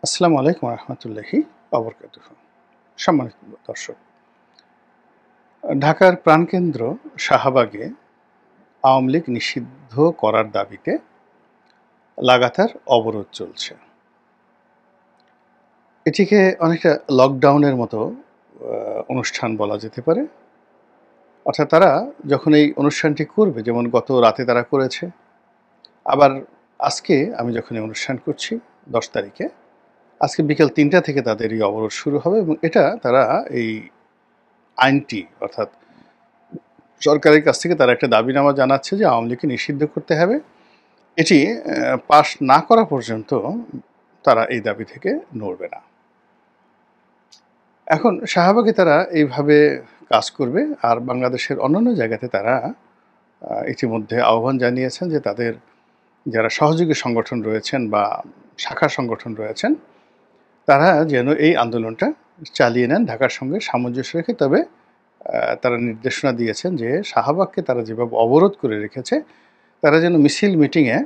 আসসালামু আলাইকুম রহমতুল্লাহি অবরকাতুহু। সম্মানিত দর্শক, ঢাকার প্রাণকেন্দ্র শাহবাগে আওয়ামী লীগ নিষিদ্ধ করার দাবিতে লাগাতার অবরোধ চলছে। এটিকে অনেকটা লকডাউনের মতো অনুষ্ঠান বলা যেতে পারে। অর্থাৎ তারা যখন এই অনুষ্ঠানটি করবে, যেমন গত রাতে তারা করেছে, আবার আজকে আমি যখন এই অনুষ্ঠান করছি 10 তারিখে, আজকে বিকেল ৩টা থেকে তাদের এই অবরোধ শুরু হবে এবং এটা তারা এই আইনটি অর্থাৎ সরকারের কাছ থেকে তারা একটা দাবিনামা জানাচ্ছে যে আওয়ামী লীগকে নিষিদ্ধ করতে হবে। এটি পাশ না করা পর্যন্ত তারা এই দাবি থেকে নড়বে না। এখন শাহবাগে তারা এইভাবে কাজ করবে, আর বাংলাদেশের অন্যান্য জায়গাতে তারা ইতিমধ্যে আহ্বান জানিয়েছেন যে তাদের যারা সহযোগী সংগঠন রয়েছেন বা শাখা সংগঠন রয়েছেন তারা যেন এই আন্দোলনটা চালিয়ে নেন ঢাকার সঙ্গে সামঞ্জস্য রেখে। তবে তারা নির্দেশনা দিয়েছেন যে শাহবাগকে তারা যেভাবে অবরোধ করে রেখেছে তারা যেন মিছিল মিটিংয়ে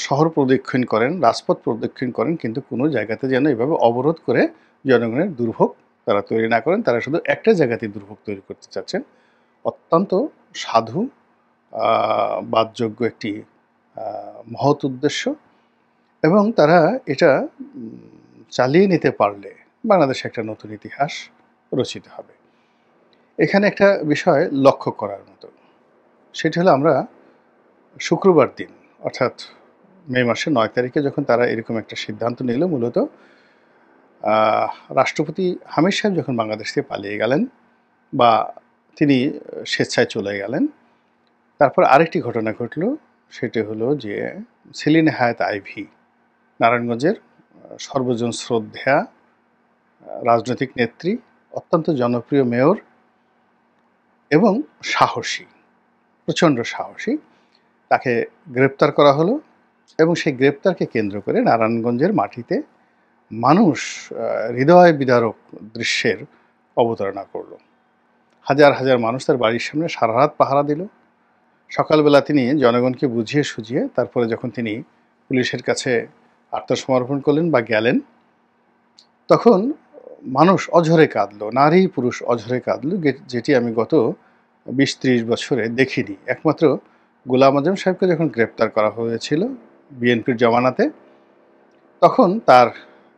শহর প্রদক্ষিণ করেন, রাজপথ প্রদক্ষিণ করেন, কিন্তু কোনো জায়গাতে যেন এভাবে অবরোধ করে জনগণের দুর্ভোগ তারা তৈরি না করেন। তারা শুধু একটা জায়গাতেই দুর্ভোগ তৈরি করতে চাচ্ছেন। অত্যন্ত সাধু বাদযোগ্য একটি মহৎ উদ্দেশ্য, এবং তারা এটা চালিয়ে নিতে পারলে বাংলাদেশে একটা নতুন ইতিহাস রচিত হবে। এখানে একটা বিষয় লক্ষ্য করার মতো, সেটি হলো আমরা শুক্রবার দিন অর্থাৎ মে মাসের 9 তারিখে যখন তারা এরকম একটা সিদ্ধান্ত নিল, মূলত রাষ্ট্রপতি হামিদ সাহেব যখন বাংলাদেশ থেকে পালিয়ে গেলেন বা তিনি স্বেচ্ছায় চলে গেলেন, তারপর আরেকটি ঘটনা ঘটল। সেটি হলো যে সেলিনা হায়াৎ আইভী, নারায়ণগঞ্জের সর্বজন শ্রদ্ধেয়া রাজনৈতিক নেত্রী, অত্যন্ত জনপ্রিয় মেয়র এবং সাহসী, প্রচণ্ড সাহসী, তাকে গ্রেপ্তার করা হলো এবং সেই গ্রেপ্তারকে কেন্দ্র করে নারায়ণগঞ্জের মাটিতে মানুষ হৃদয় বিদারক দৃশ্যের অবতারণা করল। হাজার হাজার মানুষ তার বাড়ির সামনে সারা রাত পাহারা দিল। সকালবেলা তিনি জনগণকে বুঝিয়ে সুঝিয়ে তারপরে যখন তিনি পুলিশের কাছে আত্মসমর্পণ করলেন বা গেলেন, তখন মানুষ অঝরে কাঁদল, নারী পুরুষ অঝরে কাঁদল, যেটি আমি গত 20-30 বছরে দেখিনি। একমাত্র গোলাম আজম সাহেবকে যখন গ্রেপ্তার করা হয়েছিল বিএনপির জমানাতে, তখন তার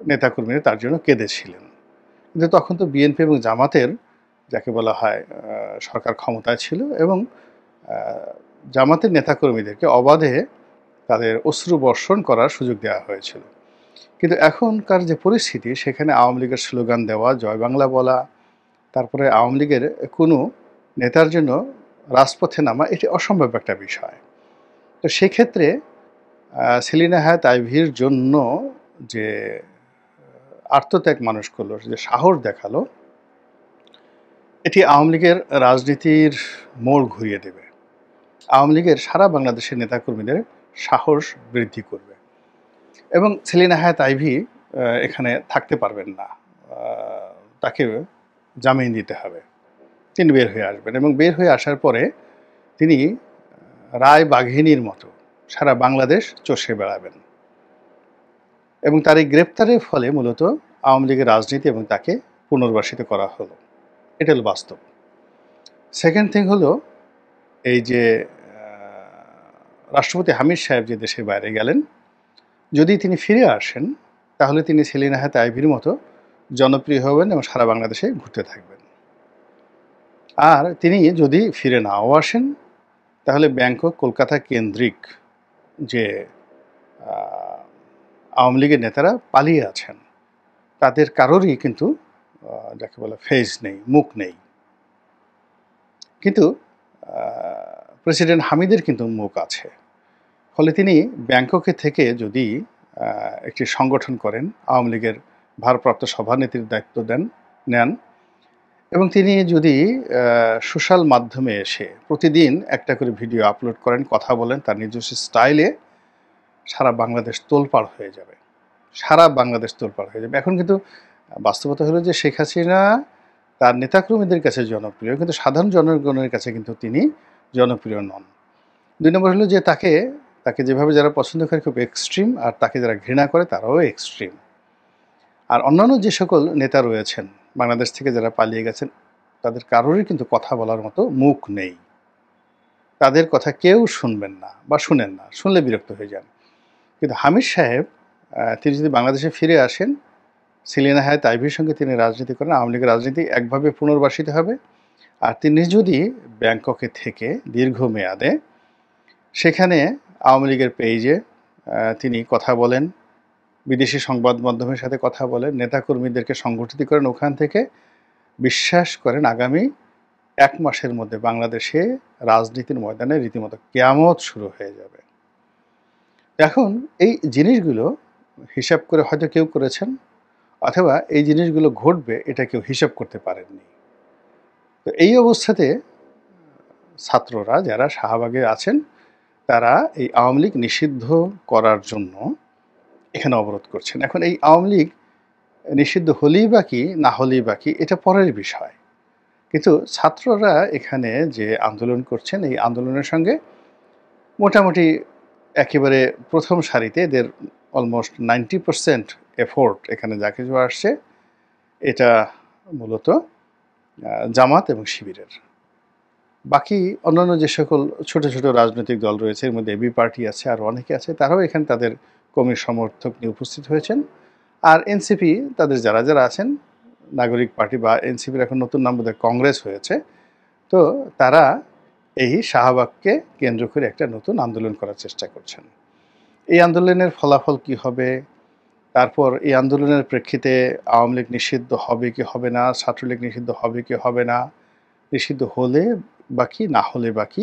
নেতাকর্মীরা তার জন্য কেঁদেছিলেন। কিন্তু তখন তো বিএনপি এবং জামাতের, যাকে বলা হয় সরকার ক্ষমতায় ছিল, এবং জামাতের নেতাকর্মীদেরকে অবাধে তাদের অশ্রু বর্ষণ করার সুযোগ দেওয়া হয়েছিল। কিন্তু এখনকার যে পরিস্থিতি, সেখানে আওয়ামী লীগের স্লোগান দেওয়া, জয় বাংলা বলা, তারপরে আওয়ামী লীগের কোনো নেতার জন্য রাজপথে নামা, এটি অসম্ভব একটা বিষয়। তো সেক্ষেত্রে সেলিনা হায়াৎ আইভীর জন্য যে আত্মত্যাগ মানুষ করলো, যে সাহস দেখালো, এটি আওয়ামী লীগের রাজনীতির মোড় ঘুরিয়ে দেবে। আওয়ামী লীগের সারা বাংলাদেশের নেতাকর্মীদের সাহস বৃদ্ধি করবে এবং সেলিনা হায়াৎ আইভী এখানে থাকতে পারবেন না, তাকে জামিন দিতে হবে। তিনি বের হয়ে আসবেন এবং বের হয়ে আসার পরে তিনি রায় বাঘিনীর মতো সারা বাংলাদেশ চষে বেড়াবেন এবং তার এই গ্রেপ্তারের ফলে মূলত আওয়ামী লীগের রাজনীতি এবং তাকে পুনর্বাসিত করা হলো। এটা হলো বাস্তব। সেকেন্ড থিং হলো, এই যে রাষ্ট্রপতি হামিদ সাহেব যে দেশের বাইরে গেলেন, যদি তিনি ফিরে আসেন তাহলে তিনি সেলিনা হায়াৎ আইভীর মতো জনপ্রিয় হবেন এবং সারা বাংলাদেশে ঘুরতে থাকবেন। আর তিনি যদি ফিরে নাও আসেন তাহলে ব্যাংকক, কলকাতা কেন্দ্রিক যে আওয়ামী লীগের নেতারা পালিয়ে আছেন, তাদের কারোরই কিন্তু যাকে বলে ফেস নেই, মুখ নেই। কিন্তু প্রেসিডেন্ট হামিদের কিন্তু মুখ আছে। ফলে তিনি ব্যাংককে থেকে যদি একটি সংগঠন করেন, আওয়ামী লীগের ভারপ্রাপ্ত সভানেত্রীর দায়িত্ব নেন এবং তিনি যদি সোশ্যাল মাধ্যমে এসে প্রতিদিন একটা করে ভিডিও আপলোড করেন, কথা বলেন তার নিজস্ব স্টাইলে, সারা বাংলাদেশ তোলপাড় হয়ে যাবে। সারা বাংলাদেশ তোলপাড় হয়ে যাবে। এখন কিন্তু বাস্তবতা হলো যে শেখ হাসিনা তার নেতাকর্মীদের কাছে জনপ্রিয়, কিন্তু সাধারণ জনগণের কাছে কিন্তু তিনি জনপ্রিয় নন। 2 নম্বর হলো যে তাকে তাকে যেভাবে যারা পছন্দ করে খুব এক্সট্রিম, আর তাকে যারা ঘৃণা করে তারাও এক্সট্রিম। আর অন্যান্য যে সকল নেতা রয়েছেন বাংলাদেশ থেকে যারা পালিয়ে গেছেন, তাদের কারোরই কিন্তু কথা বলার মতো মুখ নেই। তাদের কথা কেউ শুনবেন না বা শুনেন না, শুনলে বিরক্ত হয়ে যান। কিন্তু হামিদ সাহেব তিনি যদি বাংলাদেশে ফিরে আসেন, সেলিনা হায়াৎ আইভীর সঙ্গে তিনি রাজনীতি করেন, আওয়ামী লীগের রাজনীতি একভাবে পুনর্বাসিত হবে। আর তিনি যদি ব্যাংককে থেকে দীর্ঘমেয়াদে সেখানে আওয়ামী লীগের পেজে তিনি কথা বলেন, বিদেশি সংবাদ মাধ্যমের সাথে কথা বলেন, নেতাকর্মীদেরকে সংগঠিত করেন, ওখান থেকে বিশ্বাস করেন আগামী 1 মাসের মধ্যে বাংলাদেশে রাজনীতির ময়দানে রীতিমতো কিয়ামত শুরু হয়ে যাবে। এখন এই জিনিসগুলো হিসাব করে হয়তো কেউ করেছেন, অথবা এই জিনিসগুলো ঘটবে এটা কেউ হিসাব করতে পারেননি। তো এই অবস্থাতে ছাত্ররা যারা শাহবাগে আছেন, তারা এই আওয়ামী লীগ নিষিদ্ধ করার জন্য এখানে অবরোধ করছেন। এখন এই আওয়ামী লীগ নিষিদ্ধ হলেই বা কি, না হলেই বা কি, এটা পরের বিষয়। কিন্তু ছাত্ররা এখানে যে আন্দোলন করছেন, এই আন্দোলনের সঙ্গে মোটামুটি একেবারে প্রথম সারিতে এদের অলমোস্ট 90% এফোর্ট এখানে যা কিছু আসছে, এটা মূলত জামাত এবং শিবিরের। বাকি অন্যান্য যে সকল ছোট ছোট রাজনৈতিক দল রয়েছে, এর মধ্যে এবি পার্টি আছে, আর অনেকে আছে, তারাও এখানে তাদের কর্মী সমর্থক নিয়ে উপস্থিত হয়েছেন। আর এনসিপি তাদের যারা যারা আছেন, নাগরিক পার্টি বা এনসিপির এখন নতুন নাম বোধহয় কংগ্রেস হয়েছে, তো তারা এই শাহবাগকে কেন্দ্র করে একটা নতুন আন্দোলন করার চেষ্টা করছেন। এই আন্দোলনের ফলাফল কি হবে, তারপর এই আন্দোলনের প্রেক্ষিতে আওয়ামী লীগ নিষিদ্ধ হবে কি হবে না, ছাত্রলীগ নিষিদ্ধ হবে কি হবে না, নিষিদ্ধ হলে বাকি, না হলে বাকি,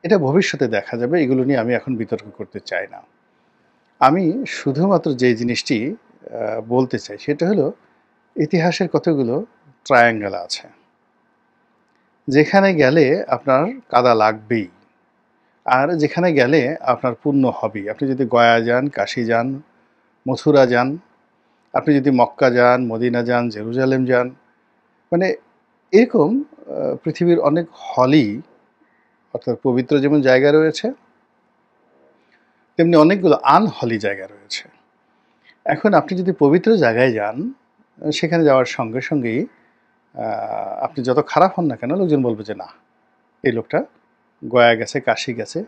এটা ভবিষ্যতে দেখা যাবে। এগুলো নিয়ে আমি এখন বিতর্ক করতে চাই না। আমি শুধুমাত্র যে জিনিসটি বলতে চাই সেটা হলো, ইতিহাসের কতগুলো ট্রায়াঙ্গেল আছে, যেখানে গেলে আপনার কাদা লাগবেই, আর যেখানে গেলে আপনার পুণ্য হবেই। আপনি যদি গয়া যান, কাশী যান, মথুরা যান, আপনি যদি মক্কা যান, মদিনা যান, জেরুজালেম যান, মানে এরকম পৃথিবীর অনেক হলি, অর্থাৎ পবিত্র যেমন জায়গা রয়েছে, তেমনি অনেকগুলো আনহলি জায়গা রয়েছে। এখন আপনি যদি পবিত্র জায়গায় যান, সেখানে যাওয়ার সঙ্গে সঙ্গেই আপনি যত খারাপ হন না কেন, লোকজন বলবে যে না, এই লোকটা গয়া গেছে, কাশী গেছে,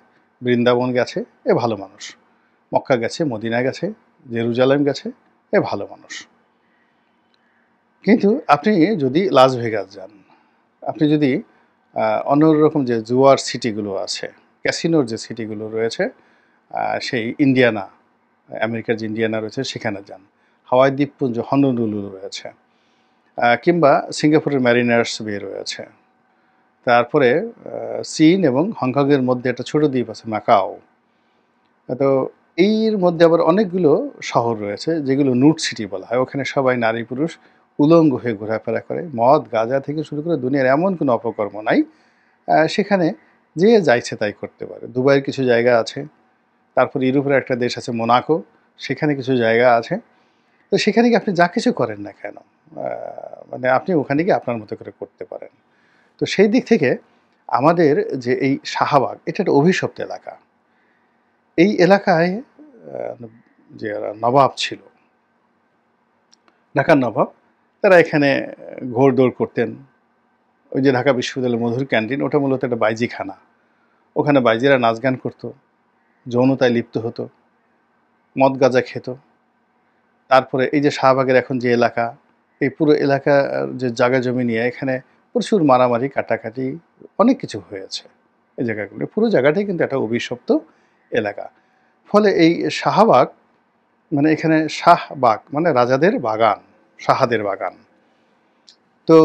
বৃন্দাবন গেছে, এ ভালো মানুষ, মক্কা গেছে, মদিনা গেছে, জেরুজালেম গেছে, এ ভালো মানুষ। কিন্তু আপনি যদি লাস ভেগাস যান, আপনি যদি অন্য রকম যে জুয়ার সিটিগুলো আছে, ক্যাসিনোর যে সিটিগুলো রয়েছে, সেই ইন্ডিয়ানা, আমেরিকার যে ইন্ডিয়ানা রয়েছে সেখানে যান, হাওয়াই দ্বীপপুঞ্জ হনলুলু রয়েছে, কিংবা সিঙ্গাপুরের ম্যারিনার্স বে রয়েছে, তারপরে চীন এবং হংকংয়ের মধ্যে একটা ছোট দ্বীপ আছে মাকাও। তো এর মধ্যে আবার অনেকগুলো শহর রয়েছে যেগুলো নুট সিটি বলা হয়। ওখানে সবাই নারী পুরুষ উলঙ্গ হয়ে ঘোরাফেরা করে, মদ গাঁজা থেকে শুরু করে দুনিয়ার এমন কোনো অপকর্ম নাই, সেখানে যে যাইছে তাই করতে পারে। দুবাইয়ের কিছু জায়গা আছে, তারপর ইউরোপের একটা দেশ আছে মোনাকো, সেখানে কিছু জায়গা আছে। তো সেখানে গিয়ে আপনি যা কিছু করেন না কেন, মানে আপনি ওখানে গিয়ে আপনার মতো করে করতে পারেন। তো সেই দিক থেকে আমাদের যে এই শাহবাগ, এটা একটা অভিশপ্ত এলাকা। এই এলাকায় যে নবাব ছিল, ঢাকার নবাব, তারা এখানে ঘোড়দৌড় করতেন। ওই যে ঢাকা বিশ্ববিদ্যালয়ের মধুর ক্যান্টিন, ওটা মূলত একটা বাইজিখানা। ওখানে বাইজিরা নাচ গান করতো, যৌনতায় লিপ্ত হতো, মদ গাঁজা খেত। তারপরে এই যে শাহবাগের এখন যে এলাকা, এই পুরো এলাকার যে জায়গা জমি নিয়ে এখানে প্রচুর মারামারি কাটাকাটি অনেক কিছু হয়েছে। এই জায়গাগুলো, পুরো জায়গাটাই কিন্তু একটা অভিশপ্ত এলাকা। ফলে এই শাহবাগ, মানে এখানে শাহবাগ মানে রাজাদের বাগান, শাহাদের বাগান। তো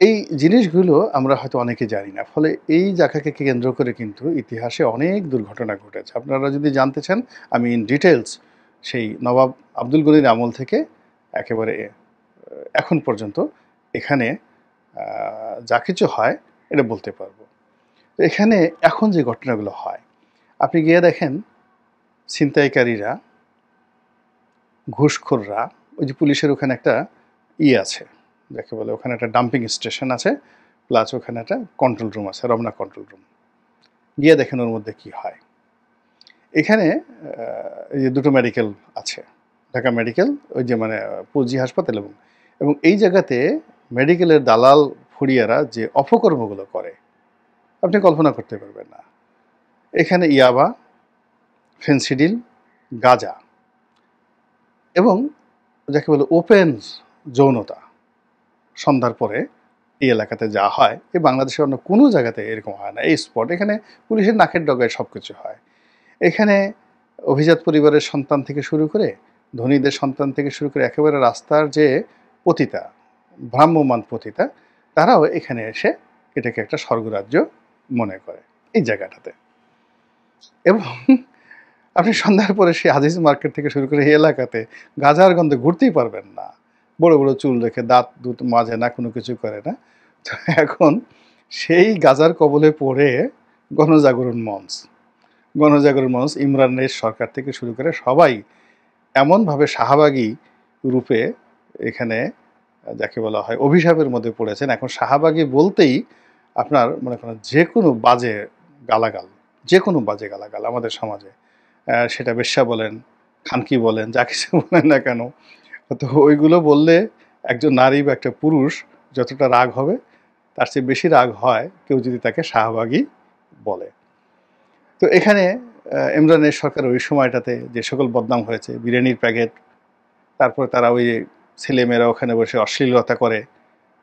এই জিনিসগুলো আমরা হয়তো অনেকে জানি না। ফলে এই জায়গাকে কেন্দ্র করে কিন্তু ইতিহাসে অনেক দুর্ঘটনা ঘটেছে। আপনারা যদি জানতে চান, আমি ইন ডিটেলস সেই নবাব আব্দুল গনির আমল থেকে একেবারে এখন পর্যন্ত এখানে যা কিছু হয় এটা বলতে পারবো। তো এখানে এখন যে ঘটনাগুলো হয়, আপনি গিয়ে দেখেন ছিনতাইকারীরা, ঘুষখোররা, ওই যে পুলিশের ওখানে একটা আছে, যাকে বলে ওখানে একটা ডাম্পিং স্টেশন আছে, প্লাস ওখানে একটা কন্ট্রোল রুম আছে, রমনা কন্ট্রোল রুম। গিয়ে দেখেন ওর মধ্যে কি হয়। এখানে এই যে দুটো মেডিকেল আছে, ঢাকা মেডিকেল, ওই যে মানে পুঁজি হাসপাতাল, এবং এই জায়গাতে মেডিকেলের দালাল ফুরিয়ারা যে অপকর্মগুলো করে আপনি কল্পনা করতে পারবেন না। এখানে ইয়াবা, ফেন্সিডিল, গাঁজা এবং যাকে বলে ওপেন যৌনতা সন্ধ্যার পরে এই এলাকাতে যা হয়, এই বাংলাদেশের অন্য কোনো জায়গাতে এরকম হয় না। এই স্পট এখানে পুলিশের নাকের ডগায় সব কিছু হয়। এখানে অভিজাত পরিবারের সন্তান থেকে শুরু করে, ধনীদের সন্তান থেকে শুরু করে, একেবারে রাস্তার যে পতিতা, ভ্রাম্যমান পতিতা, তারাও এখানে এসে এটাকে একটা স্বর্গরাজ্য মনে করে এই জায়গাটাতে। এবং আপনি সন্ধ্যার পরে সেই আজিজ মার্কেট থেকে শুরু করে এই এলাকাতে গাঁজার গন্ধে ঘুরতেই পারবেন না। বড় বড় চুল রেখে দাঁত দুধ মাজে না, কোনো কিছু করে না। তো এখন সেই গাঁজার কবলে পড়ে গণজাগরণ মঞ্চ, ইমরানের সরকার থেকে শুরু করে সবাই এমনভাবে শাহবাগী রূপে এখানে যাকে বলা হয় অভিশাপের মধ্যে পড়েছেন। এখন শাহবাগী বলতেই আপনার মনে করেন যে কোনো বাজে গালাগাল আমাদের সমাজে, সেটা বেশ্যা বলেন, খানকি বলেন, যা কিছু বলেন না কেন, তো ওইগুলো বললে একজন নারী বা একটা পুরুষ যতটা রাগ হবে তার চেয়ে বেশি রাগ হয় কেউ যদি তাকে শাহবাগী বলে। তো এখানে ইমরানের সরকার ওই সময়টাতে যে সকল বদনাম হয়েছে, বিরিয়ানির প্যাকেট, তারপরে তারা ওই ছেলেমেয়েরা ওখানে বসে অশ্লীলতা করে,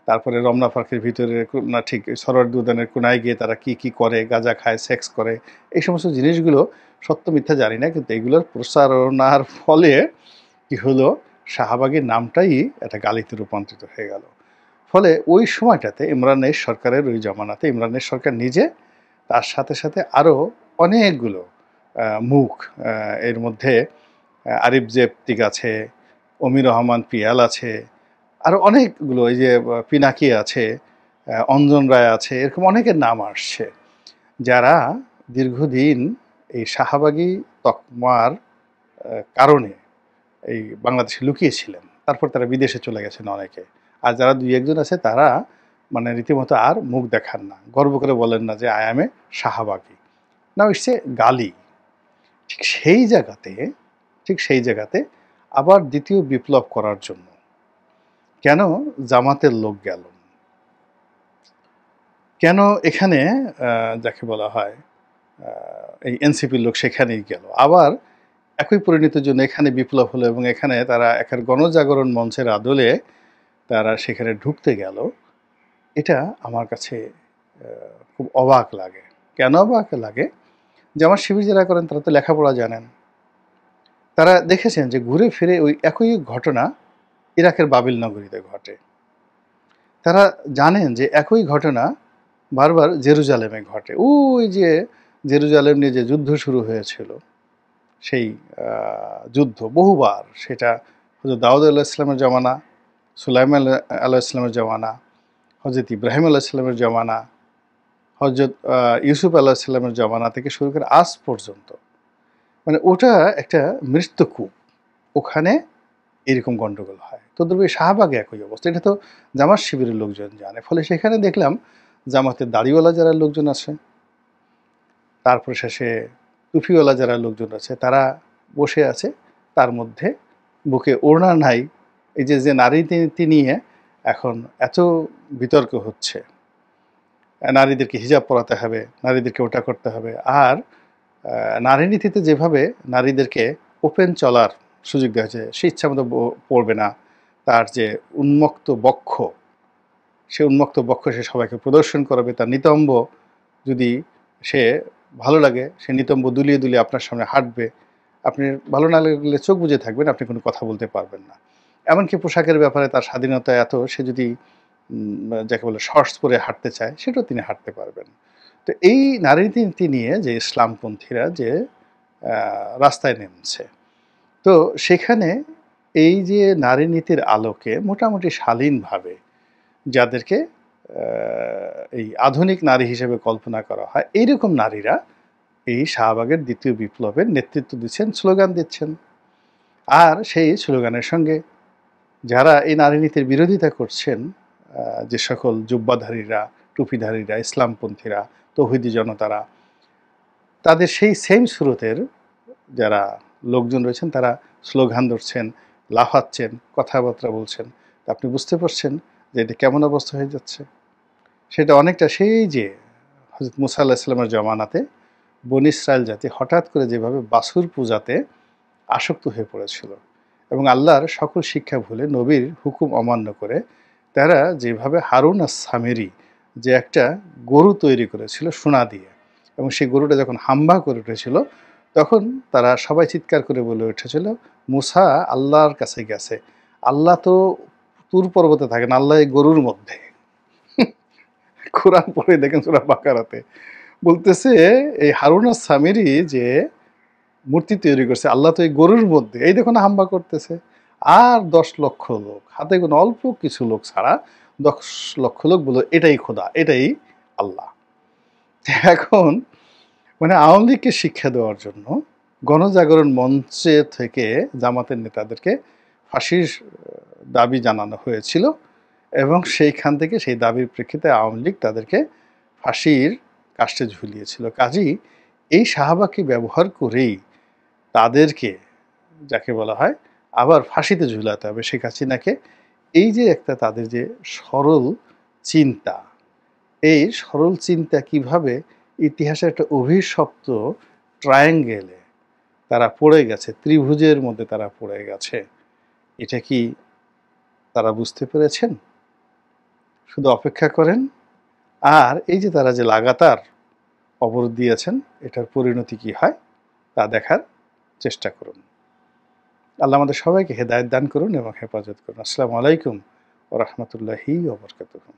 তারপরে রমনা পার্কের ভিতরে না ঠিক সরোয়ার্দী উদ্যানের কোনায় গিয়ে তারা কি কি করে, গাঁজা খায়, সেক্স করে, এই সমস্ত জিনিসগুলো সত্য মিথ্যা জানি না, কিন্তু এগুলোর প্রচারণার ফলে কি হলো, শাহবাগীর নামটাই একটা গালিতে রূপান্তরিত হয়ে গেল। ফলে ওই সময়টাতে ইমরানের সরকারের ওই জমানাতে ইমরানের সরকার নিজে, তার সাথে সাথে আরও অনেকগুলো মুখ, এর মধ্যে আরিফ জেবতিক আছে, অমির রহমান পিয়াল আছে, আরও অনেকগুলো, এই যে পিনাকি আছে, অঞ্জন রায় আছে, এরকম অনেকের নাম আসছে যারা দীর্ঘদিন এই শাহবাগী তকমার কারণে এই বাংলাদেশে লুকিয়েছিলেন। তারপর তারা বিদেশে চলে গেছেন অনেকে। আর যারা দুই একজন আছে তারা মানে রীতিমতো আর মুখ দেখান না, গর্ব করে বলেন না যে আই এম এ শাহবাগী, না ইটস এ গালি। ঠিক সেই জায়গাতে আবার দ্বিতীয় বিপ্লব করার জন্য কেন জামাতের লোক গেল, কেন এখানে যাকে বলা হয় এই এনসিপির লোক সেখানেই গেল, আবার একই পরিণতির জন্য এখানে বিপ্লব হলো এবং এখানে তারা একের গণজাগরণ মঞ্চের আদলে তারা সেখানে ঢুকতে গেল। এটা আমার কাছে খুব অবাক লাগে। কেন অবাক লাগে? যে আমার শিবির যারা করেন তারা তো লেখাপড়া জানেন, তারা দেখেছেন যে ঘুরে ফিরে ওই একই ঘটনা ইরাকের বাবিল নগরীতে ঘটে। তারা জানেন যে একই ঘটনা বারবার জেরুজালেমে ঘটে। ওই যে জেরুজালেম নিয়ে যে যুদ্ধ শুরু হয়েছিল, সেই যুদ্ধ বহুবার, সেটা হজরত দাউদ আলাইহিস সালামের জমানা, সুলাইমান আলাইহিস সালামের জমানা, হজরত ইব্রাহিম আলাইহিস সালামের জমানা, হজরত ইউসুফ আলাইহিস সালামের জমানা থেকে শুরু করে আজ পর্যন্ত, মানে ওটা একটা মৃত্যুকূপ, ওখানে এরকম গন্ডগোল হয়। তো তদ্রুপ শাহবাগে একই অবস্থা। এটা তো জামাত শিবিরের লোকজন জানে। ফলে সেখানে দেখলাম জামাতের দাড়িওয়ালা যারা লোকজন আছে, তারপরে শেষে টুপিওয়ালা যারা লোকজন আছে, তারা বসে আছে, তার মধ্যে বুকে ওড়না নাই। এই যে নারী নীতি নিয়ে এখন এত বিতর্ক হচ্ছে, নারীদেরকে হিজাব পরাতে হবে, নারীদেরকে ওটা করতে হবে, আর নারী নীতিতে যেভাবে নারীদেরকে ওপেন চলার সুযোগ দেওয়া হয়েছে, সে ইচ্ছা মতো পড়বে না, তার যে উন্মুক্ত বক্ষ, সে উন্মুক্ত বক্ষ সে সবাইকে প্রদর্শন করবে, তার নিতম্ব যদি সে ভালো লাগে সে নিতম্ব দুলিয়ে দুলিয়ে আপনার সামনে হাঁটবে, আপনি ভালো না লাগলে চোখ বুজে থাকবেন, আপনি কোনো কথা বলতে পারবেন না। এমনকি পোশাকের ব্যাপারে তার স্বাধীনতা এত, সে যদি যাকে বলে শর্টস পরে হাঁটতে চায় সেটাও তিনি হাঁটতে পারবেন। তো এই নারী নীতি নিয়ে যে ইসলামপন্থীরা যে রাস্তায় নেমেছে, তো সেখানে এই যে নারী নীতির আলোকে মোটামুটি শালীনভাবে যাদেরকে এই আধুনিক নারী হিসেবে কল্পনা করা হয়, এইরকম নারীরা এই শাহবাগের দ্বিতীয় বিপ্লবের নেতৃত্ব দিচ্ছেন, স্লোগান দিচ্ছেন। আর সেই স্লোগানের সঙ্গে যারা এই নারী নীতির বিরোধিতা করছেন, যে সকল জুব্বাধারীরা, টুপিধারীরা, ইসলামপন্থীরা, তৌহিদি জনতারা, তাদের সেই সেম স্রোতের যারা লোকজন রয়েছেন তারা স্লোগান ধরছেন, লাফাচ্ছেন, কথাবার্তা বলছেন। তা আপনি বুঝতে পারছেন যে এটা কেমন অবস্থা হয়ে যাচ্ছে? সেটা অনেকটা সেই যে হযরত মুসা আলাইহিস সালামের জমানাতে বনী ইসরাইল জাতি হঠাৎ করে যেভাবে বাছুর পূজাতে আসক্ত হয়ে পড়েছিল এবং আল্লাহর সকল শিক্ষা ভুলে নবীর হুকুম অমান্য করে তারা যেভাবে হারুন আস-সামিরি যে একটা গরু তৈরি করেছিল সোনা দিয়ে এবং সেই গরুটা যখন হাম্বা করে উঠেছিল তখন তারা সবাই চিৎকার করে বলে উঠেছিল, মুসা আল্লাহর কাছে গেছে। আল্লাহ তো তুর পর্বতে থাকেন, আল্লাহ এই গরুর মধ্যে। কোরআন পড়ে দেখেন সূরা বাকারাতে বলতেছে এই হারুন আস-সামিরি যে মূর্তি তৈরি করছে, আল্লাহ তো এই গরুর মধ্যে, এই দেখুন হাম্বা করতেছে। আর 10 লক্ষ লোক, হাতে কোনো অল্প কিছু লোক ছাড়া 10 লক্ষ লোক বলল এটাই খোদা, এটাই আল্লাহ। এখন মানে আওয়ামী লীগকে শিক্ষা দেওয়ার জন্য গণজাগরণ মঞ্চে থেকে জামাতের নেতাদেরকে ফাঁসির দাবি জানানো হয়েছিল এবং সেইখান থেকে সেই দাবির প্রেক্ষিতে আওয়ামী লীগ তাদেরকে ফাঁসির কাস্টে ঝুলিয়েছিল। কাজেই এই শাহবাগকে ব্যবহার করেই তাদেরকে, যাকে বলা হয় আবার ফাঁসিতে ঝুলাতে হবে শেখ হাসিনাকে। এই যে একটা তাদের যে সরল চিন্তা, এই সরল চিন্তা কিভাবে ইতিহাসের একটা অভিশপ্ত ট্রায়াঙ্গেলে তারা পড়ে গেছে, ত্রিভুজের মধ্যে তারা পড়ে গেছে, এটা কি তারা বুঝতে পেরেছেন? শুধু অপেক্ষা করেন। আর এই যে তারা যে লাগাতার অবরোধ দিয়েছেন, এটার পরিণতি কি হয় তা দেখার চেষ্টা করুন। আল্লাহ আমাদের সবাইকে হেদায়েত দান করুন এবং হেফাজত করুন। আসসালামু আলাইকুম ওয়া রাহমাতুল্লাহি ওয়া বারাকাতুহু।